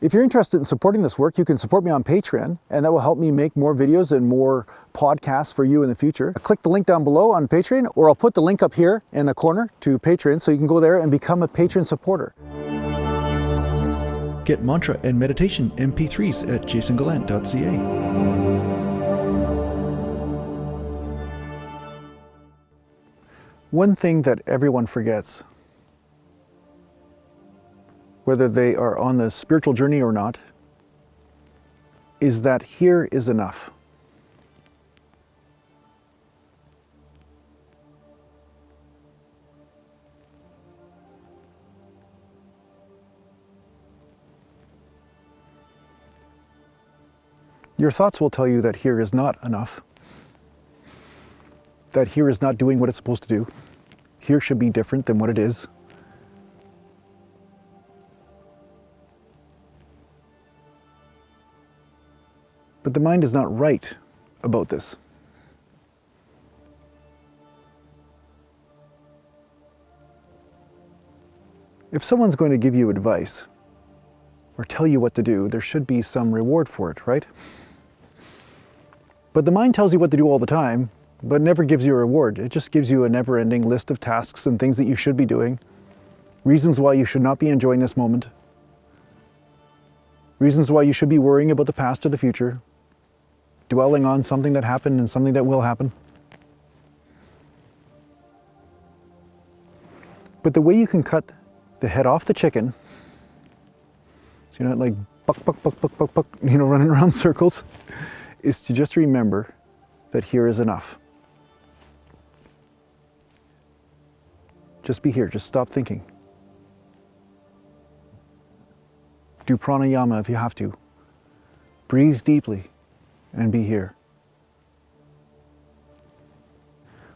If you're interested in supporting this work, you can support me on Patreon, and that will help me make more videos and more podcasts for you in the future. Click the link down below on Patreon, or I'll put the link up here in the corner to Patreon, so you can go there and become a patron supporter. Get mantra and meditation MP3s at JasonGallant.ca. One thing that everyone forgets, whether they are on the spiritual journey or not, is that here is enough. Your thoughts will tell you that here is not enough, that here is not doing what it's supposed to do. Here should be different than what it is. But the mind is not right about this. If someone's going to give you advice or tell you what to do, there should be some reward for it, right? But the mind tells you what to do all the time, but never gives you a reward. It just gives you a never-ending list of tasks and things that you should be doing, reasons why you should not be enjoying this moment, reasons why you should be worrying about the past or the future, dwelling on something that happened and something that will happen. But the way you can cut the head off the chicken, so you're not like buck, buck, buck, buck, buck, buck, running around circles, is to just remember that here is enough. Just be here, just stop thinking. Do pranayama if you have to. Breathe deeply and be here.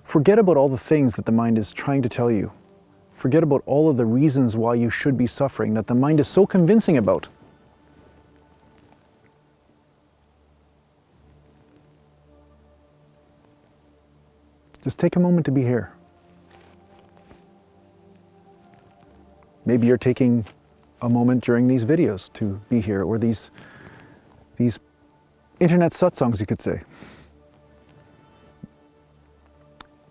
Forget about all the things that the mind is trying to tell you. Forget about all of the reasons why you should be suffering that the mind is so convincing about. Just take a moment to be here. Maybe you're taking a moment during these videos to be here, or these internet satsangs, you could say.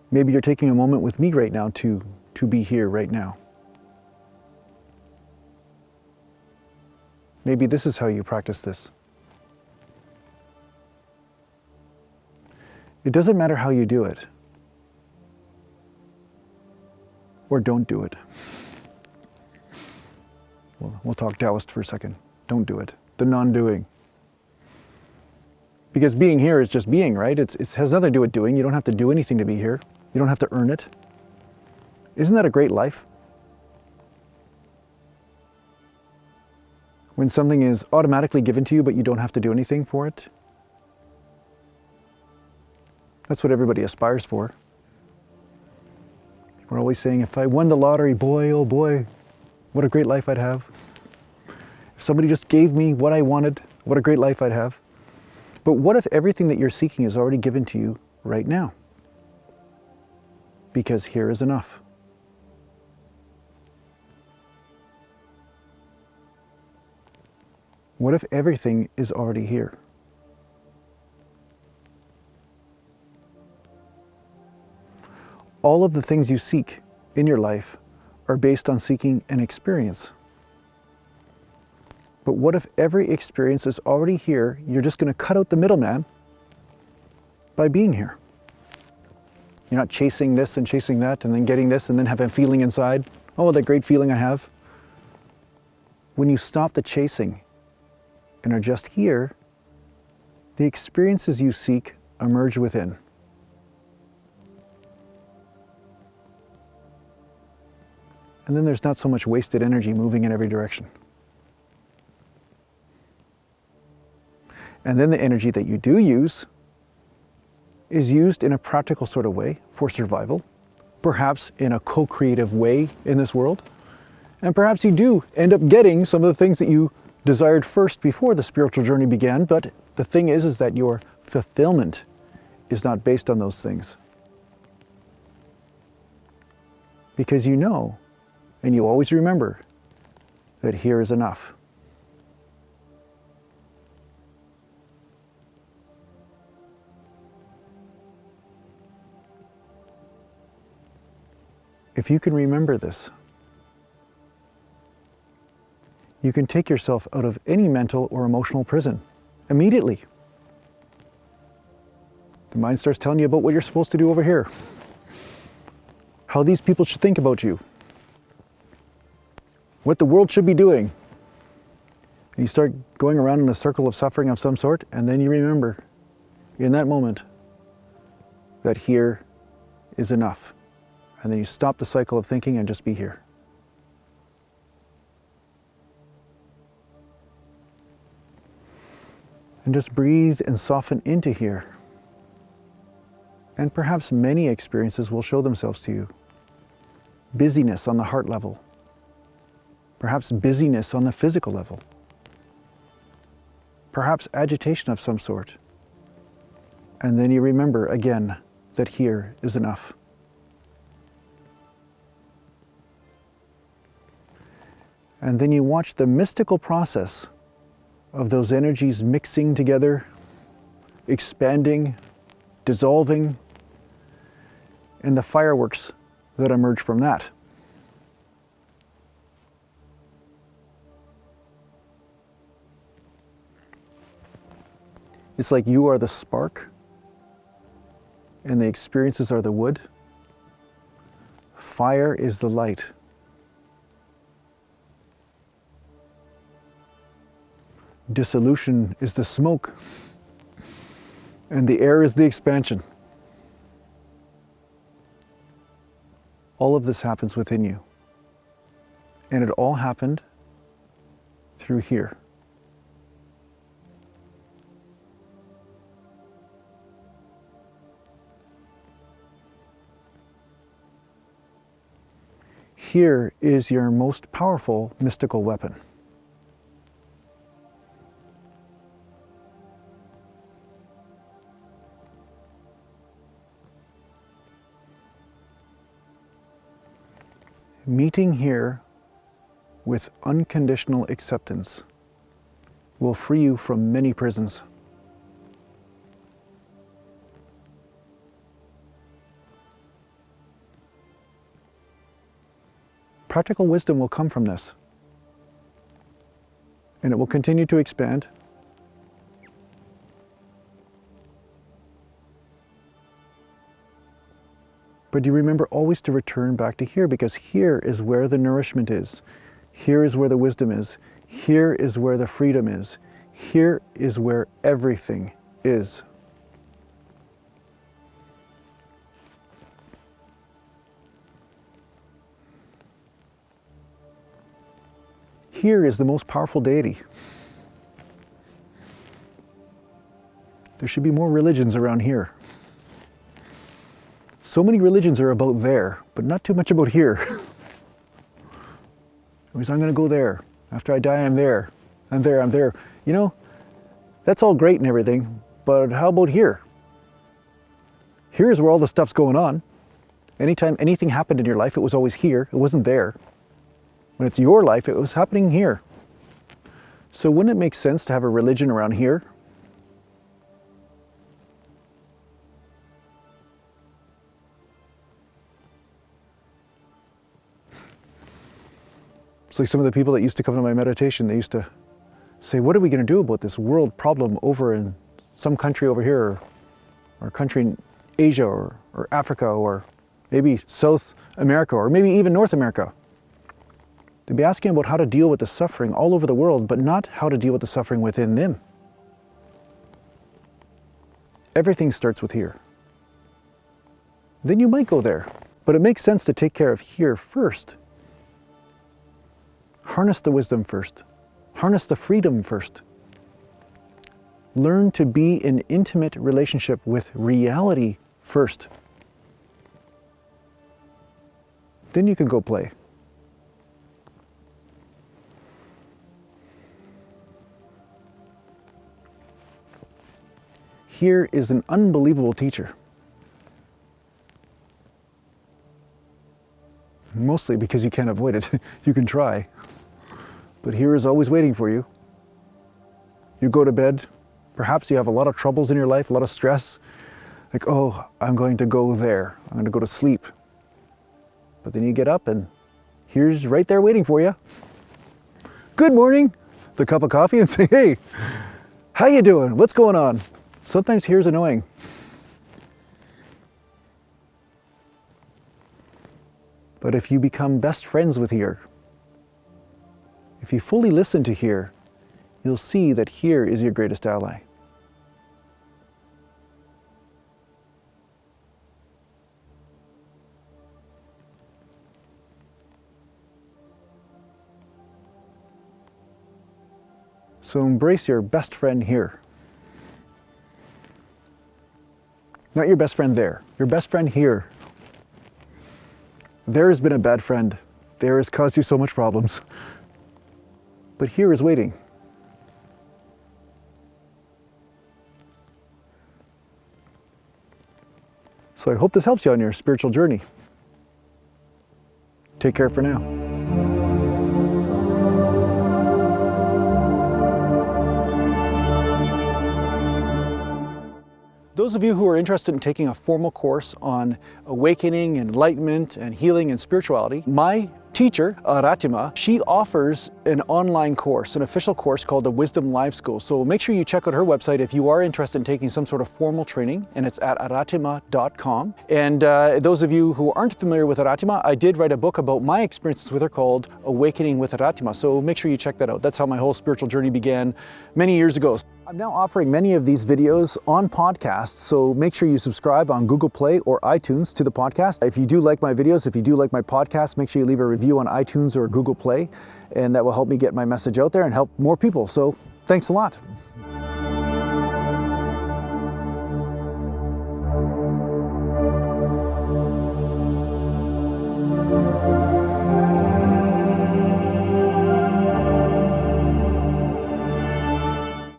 Maybe you're taking a moment with me right now to be here right now. Maybe this is how you practice this. It doesn't matter how you do it, or don't do it. We'll talk Taoist for a second. Don't do it. The non-doing. Because being here is just being, right? It has nothing to do with doing. You don't have to do anything to be here. You don't have to earn it. Isn't that a great life? When something is automatically given to you, but you don't have to do anything for it. That's what everybody aspires for. We're always saying, if I won the lottery, boy, oh boy, what a great life I'd have. If somebody just gave me what I wanted, what a great life I'd have. But what if everything that you're seeking is already given to you right now? Because here is enough. What if everything is already here? All of the things you seek in your life are based on seeking an experience. But what if every experience is already here? You're just going to cut out the middleman by being here. You're not chasing this and chasing that and then getting this and then have a feeling inside. Oh, that great feeling I have. When you stop the chasing and are just here, the experiences you seek emerge within. And then there's not so much wasted energy moving in every direction. And then the energy that you do use is used in a practical sort of way for survival, perhaps in a co-creative way in this world. And perhaps you do end up getting some of the things that you desired first before the spiritual journey began, but the thing is that your fulfillment is not based on those things. Because you know, and you always remember, that here is enough. If you can remember this, you can take yourself out of any mental or emotional prison immediately. The mind starts telling you about what you're supposed to do over here, how these people should think about you, what the world should be doing. And you start going around in a circle of suffering of some sort, and then you remember in that moment that here is enough. And then you stop the cycle of thinking and just be here. And just breathe and soften into here. And perhaps many experiences will show themselves to you. Busyness on the heart level. Perhaps busyness on the physical level. Perhaps agitation of some sort. And then you remember again that here is enough. And then you watch the mystical process of those energies mixing together, expanding, dissolving, and the fireworks that emerge from that. It's like you are the spark and the experiences are the wood. Fire is the light. Dissolution is the smoke, and the air is the expansion. All of this happens within you, and it all happened through here. Here is your most powerful mystical weapon. Meeting here with unconditional acceptance will free you from many prisons. Practical wisdom will come from this, and it will continue to expand. But you remember always to return back to here, because here is where the nourishment is. Here is where the wisdom is. Here is where the freedom is. Here is where everything is. Here is the most powerful deity. There should be more religions around here. So many religions are about there, but not too much about here. Always, I'm going to go there. After I die, I'm there. I'm there, I'm there. You know, that's all great and everything, but how about here? Here's where all the stuff's going on. Anytime anything happened in your life, it was always here. It wasn't there. When it's your life, it was happening here. So wouldn't it make sense to have a religion around here? It's like some of the people that used to come to my meditation, they used to say, what are we going to do about this world problem over in some country over here, or a country in Asia, or Africa, or maybe South America, or maybe even North America? They'd be asking about how to deal with the suffering all over the world, but not how to deal with the suffering within them. Everything starts with here. Then you might go there, but it makes sense to take care of here first. Harness the wisdom first. Harness the freedom first. Learn to be in intimate relationship with reality first. Then you can go play. Here is an unbelievable teacher. Mostly because you can't avoid it. You can try. But here is always waiting for you. You go to bed. Perhaps you have a lot of troubles in your life, a lot of stress. Like, oh, I'm going to go there. I'm going to go to sleep. But then you get up and here's right there waiting for you. Good morning. The cup of coffee and say, hey, how you doing? What's going on? Sometimes here's annoying. But if you become best friends with here, if you fully listen to here, you'll see that here is your greatest ally. So embrace your best friend here. Not your best friend there, your best friend here. There has been a bad friend. There has caused you so much problems. But here is waiting. So I hope this helps you on your spiritual journey. Take care for now. Those of you who are interested in taking a formal course on awakening, enlightenment, and healing and spirituality, my teacher, Aratima, she offers an online course, an official course called the Wisdom Live School. So make sure you check out her website if you are interested in taking some sort of formal training, and it's at aratima.com. And those of you who aren't familiar with Aratima, I did write a book about my experiences with her called Awakening with Aratima. So make sure you check that out. That's how my whole spiritual journey began many years ago. I'm now offering many of these videos on podcasts, so make sure you subscribe on Google Play or iTunes to the podcast. If you do like my videos, if you do like my podcast, make sure you leave a review on iTunes or Google Play, and that will help me get my message out there and help more people. So thanks a lot.